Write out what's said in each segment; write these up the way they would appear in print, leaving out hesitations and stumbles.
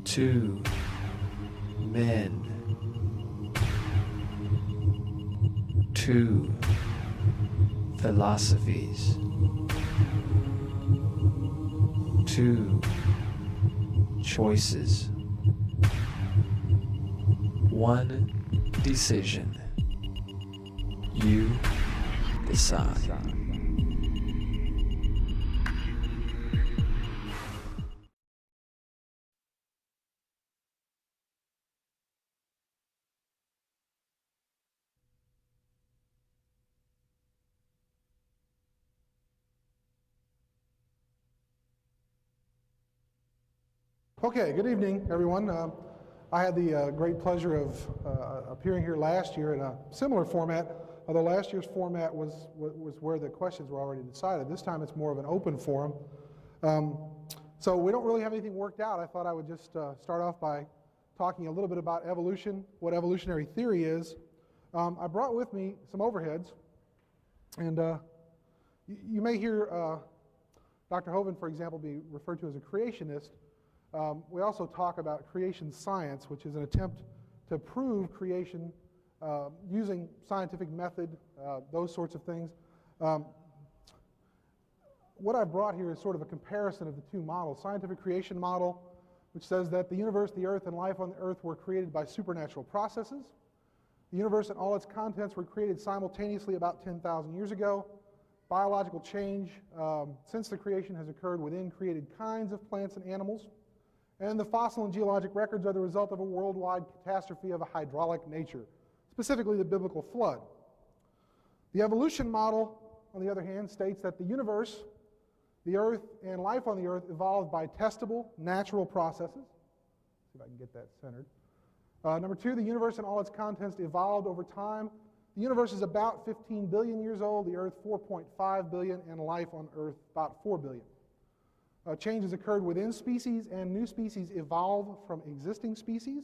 Two men. Two philosophies. Two choices. One decision. You decide. Okay, good evening, everyone. I had the great pleasure of appearing here last year in a similar format, although last year's format was where the questions were already decided. This time it's more of an open forum. So we don't really have anything worked out. I thought I would just start off by talking a little bit about evolution, what evolutionary theory is. I brought with me some overheads, and you may hear Dr. Hovind, for example, be referred to as a creationist. We also talk about creation science, which is an attempt to prove creation using scientific method, those sorts of things. What I brought here is sort of a comparison of the two models. Scientific creation model, which says that the universe, the earth, and life on the earth were created by supernatural processes. The universe and all its contents were created simultaneously about 10,000 years ago. Biological change since the creation has occurred within created kinds of plants and animals. And the fossil and geologic records are the result of a worldwide catastrophe of a hydraulic nature, specifically the biblical flood. The evolution model, on the other hand, states that the universe, the earth, and life on the earth evolved by testable, natural processes. See if I can get that centered. Number two, the universe and all its contents evolved over time. The universe is about 15 billion years old, the earth 4.5 billion, and life on earth about 4 billion. Changes occurred within species, and new species evolve from existing species.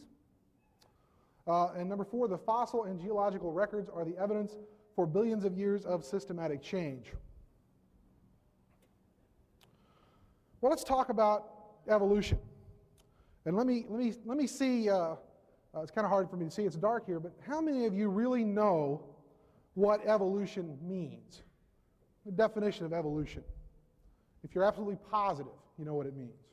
And number four, the fossil and geological records are the evidence for billions of years of systematic change. Well, let's talk about evolution. And let me see. It's kind of hard for me to see. It's dark here, but how many of you really know what evolution means? The definition of evolution. If you're absolutely positive, you know what it means.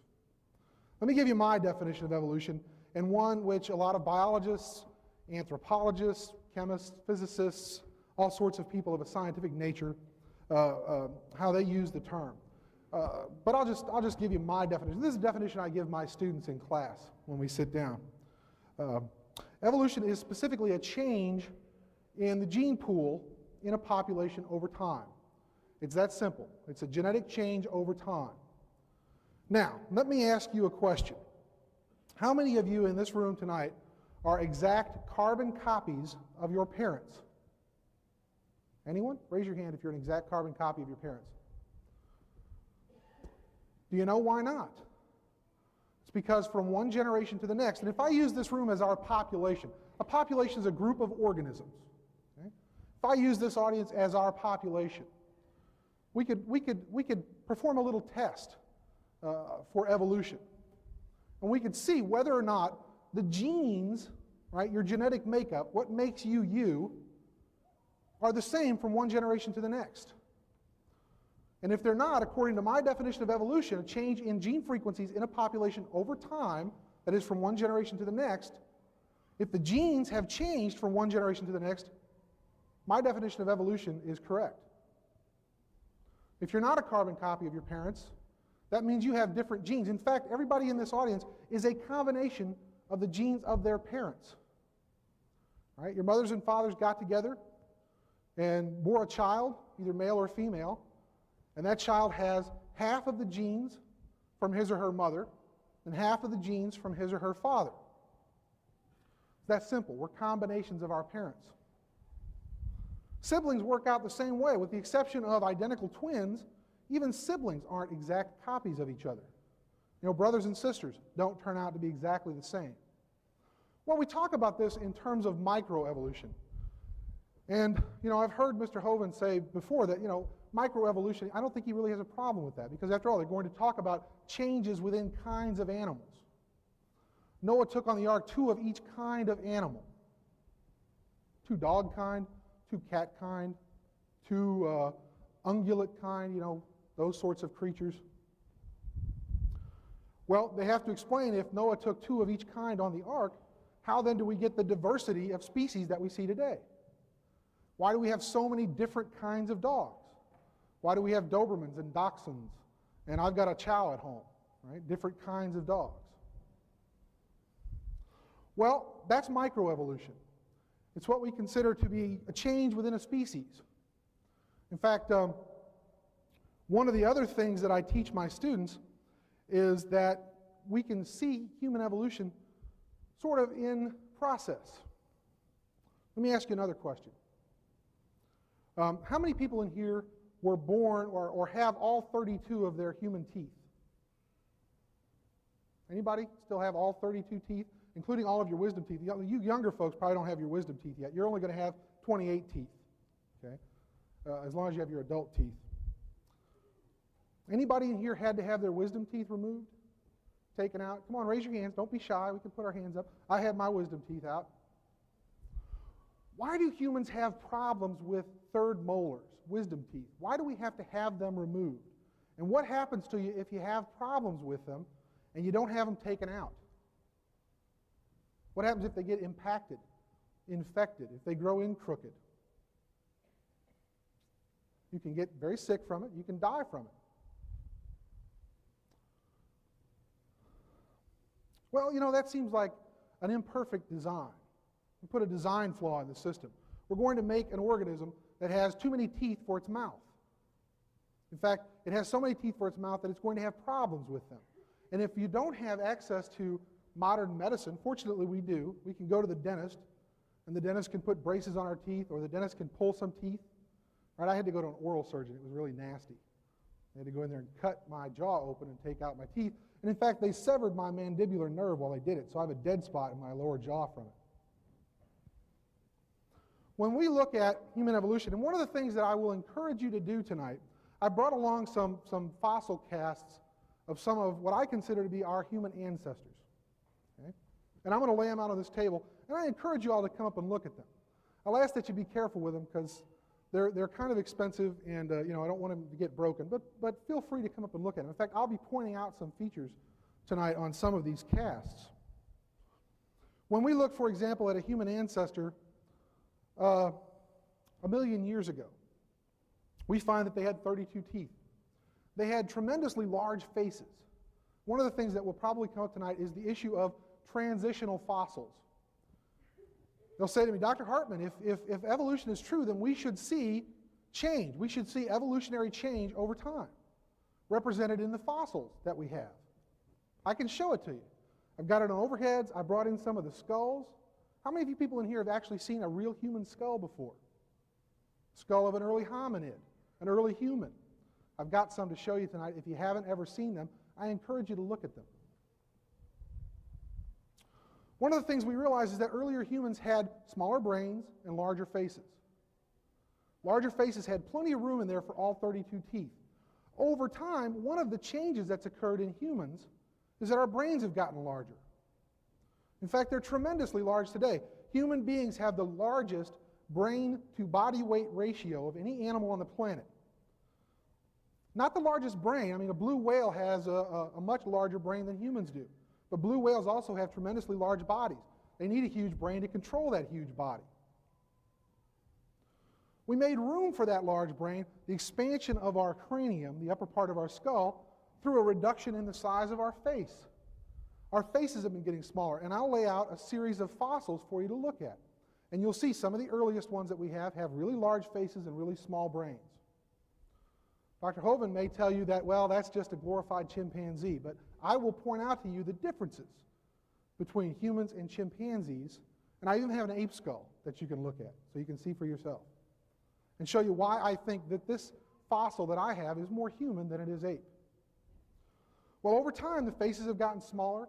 Let me give you my definition of evolution, and one which a lot of biologists, anthropologists, chemists, physicists, all sorts of people of a scientific nature, how they use the term. But I'll just give you my definition. This is the definition I give my students in class when we sit down. Evolution is specifically a change in the gene pool in a population over time. It's that simple. It's a genetic change over time. Now, let me ask you a question. How many of you in this room tonight are exact carbon copies of your parents? Anyone? Raise your hand if you're an exact carbon copy of your parents. Do you know why not? It's because from one generation to the next, and if I use this room as our population, a population is a group of organisms. Okay? If I use this audience as our population, we could perform a little test for evolution. And we could see whether or not the genes, right, your genetic makeup, what makes you you, are the same from one generation to the next. And if they're not, according to my definition of evolution, a change in gene frequencies in a population over time, that is from one generation to the next, if the genes have changed from one generation to the next, my definition of evolution is correct. If you're not a carbon copy of your parents, that means you have different genes. In fact, everybody in this audience is a combination of the genes of their parents. All right? Your mothers and fathers got together and bore a child, either male or female, and that child has half of the genes from his or her mother and half of the genes from his or her father. It's that simple. We're combinations of our parents. Siblings work out the same way, with the exception of identical twins. Even siblings aren't exact copies of each other. You know, brothers and sisters don't turn out to be exactly the same. Well, we talk about this in terms of microevolution. And, you know, I've heard Mr. Hovind say before that, you know, microevolution, I don't think he really has a problem with that, because after all, they're going to talk about changes within kinds of animals. Noah took on the ark 2 of each kind of animal. 2 dog kind, 2 cat kind, 2 ungulate kind, those sorts of creatures. Well, they have to explain, if Noah took 2 of each kind on the ark, how then do we get the diversity of species that we see today? Why do we have so many different kinds of dogs? Why do we have Dobermans and Dachshunds? And I've got a Chow at home, right? Different kinds of dogs. Well, that's microevolution. It's what we consider to be a change within a species. In fact, one of the other things that I teach my students is that we can see human evolution sort of in process. Let me ask you another question. How many people in here were born or have all 32 of their human teeth? Anybody still have all 32 teeth, including all of your wisdom teeth? You younger folks probably don't have your wisdom teeth yet. You're only going to have 28 teeth, okay? As long as you have your adult teeth. Anybody in here had to have their wisdom teeth removed? Taken out? Come on, raise your hands. Don't be shy. We can put our hands up. I had my wisdom teeth out. Why do humans have problems with third molars, wisdom teeth? Why do we have to have them removed? And what happens to you if you have problems with them and you don't have them taken out? What happens if they get impacted, infected, if they grow in crooked? You can get very sick from it. You can die from it. Well, that seems like an imperfect design. We put a design flaw in the system. We're going to make an organism that has too many teeth for its mouth. In fact, it has so many teeth for its mouth that it's going to have problems with them. And if you don't have access to modern medicine, fortunately we do, we can go to the dentist, and the dentist can put braces on our teeth, or the dentist can pull some teeth. Right? I had to go to an oral surgeon. It was really nasty. They had to go in there and cut my jaw open and take out my teeth. And in fact, they severed my mandibular nerve while they did it, so I have a dead spot in my lower jaw from it. When we look at human evolution, and one of the things that I will encourage you to do tonight, I brought along some fossil casts of some of what I consider to be our human ancestors. Okay? And I'm going to lay them out on this table, and I encourage you all to come up and look at them. I'll ask that you be careful with them because they're kind of expensive, and I don't want them to get broken, but feel free to come up and look at them. In fact, I'll be pointing out some features tonight on some of these casts. When we look, for example, at a human ancestor 1 million years ago, we find that they had 32 teeth. They had tremendously large faces. One of the things that will probably come up tonight is the issue of transitional fossils. They'll say to me, Dr. Hartman, if evolution is true, then we should see change. We should see evolutionary change over time, represented in the fossils that we have. I can show it to you. I've got it on overheads. I brought in some of the skulls. How many of you people in here have actually seen a real human skull before? Skull of an early hominid, an early human. I've got some to show you tonight. If you haven't ever seen them, I encourage you to look at them. One of the things we realize is that earlier humans had smaller brains and larger faces. Larger faces had plenty of room in there for all 32 teeth. Over time, one of the changes that's occurred in humans is that our brains have gotten larger. In fact, they're tremendously large today. Human beings have the largest brain to body weight ratio of any animal on the planet. Not the largest brain. I mean, a blue whale has a much larger brain than humans do. But blue whales also have tremendously large bodies. They need a huge brain to control that huge body. We made room for that large brain, the expansion of our cranium, the upper part of our skull, through a reduction in the size of our face. Our faces have been getting smaller, and I'll lay out a series of fossils for you to look at. And you'll see some of the earliest ones that we have really large faces and really small brains. Dr. Hovind may tell you that, well, that's just a glorified chimpanzee, but I will point out to you the differences between humans and chimpanzees, and I even have an ape skull that you can look at so you can see for yourself and show you why I think that this fossil that I have is more human than it is ape. Well, over time, the faces have gotten smaller.